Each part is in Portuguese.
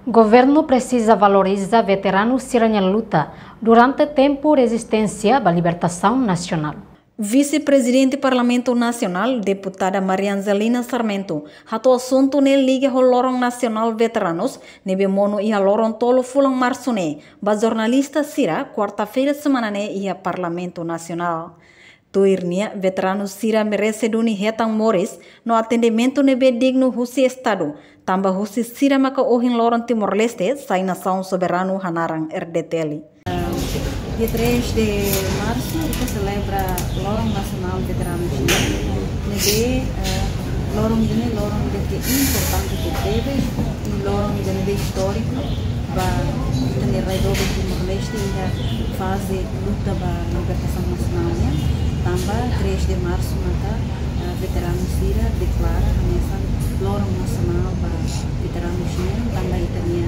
Governo precisa valorizar veteranos siranha luta durante tempo resistência à libertação nacional. Vice-presidente do Parlamento Nacional, deputada Marianzelina Sarmento, hato assunto ne Liga Lorong Nacional Veteranos, nebe mono ia lorong tolo fulang marsone, ba jornalista Sira, quarta-feira semana ne ia Parlamento Nacional. Tuirnia, veteranos Sira merece duni hetang Morris no atendimento nebe digno husi Estado, tamba husi Sira maka ohin lorong Timor-Leste, sai nação soberano hanarang RDTL. Dia 3 de março, se celebra Lorong Nacional Veteranos Chileno. Nebe Lorong ini lorong que importante que teve e lorong de nebe histórico para ter redor do Timor-Leste e a fase luta para a libertação nacional. Também 3 de março mata veteranos Sira declara nessa Lorong Nacional para veteranos chilenos. Também tem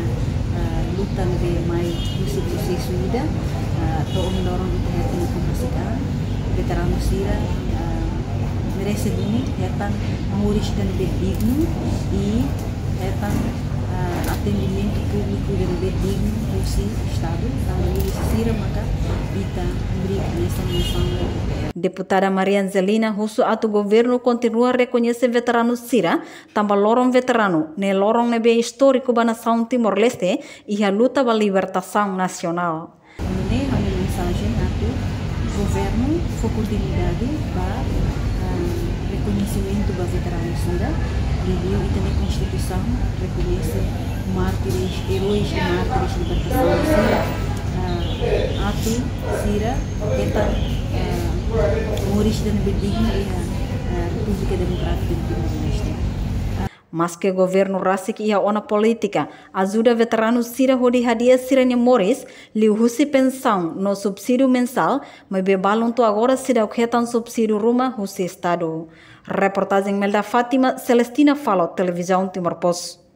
luta nebe mais do processo ida. Toong lorong itu hati informasikan veteranos Sira merece duni hetan menguris dan berdigno e hetan atendimento público dan berdigno kursi Estado dan Sira maka kita berikan nessa missão. Deputada Marianzelina husu atu governo continua reconhecer veteranos Sira, tamba lorong veterano, ne lorong nebe histórico ba nação Timor-Leste e a luta pela libertação nacional. Mensagem atu governo foi continuidade para reconhecimento para veteranos Sira, review e também Constituição reconhece mártires, heróis e mártires de libertação Sira, atu Sira eta Moris dan berdigno e a República Democrática do Timor-Leste. Mas que o governo Rasik e a ona política ajuda veteranos Sira hodi hadiah Siranya Morris liu husi pensão no subsídio mensal, mas bebalon to agora se dá o que subsídio ruma husi Estado. Reportagem Melda Fátima Celestina Falo, Televisão Timor-Post.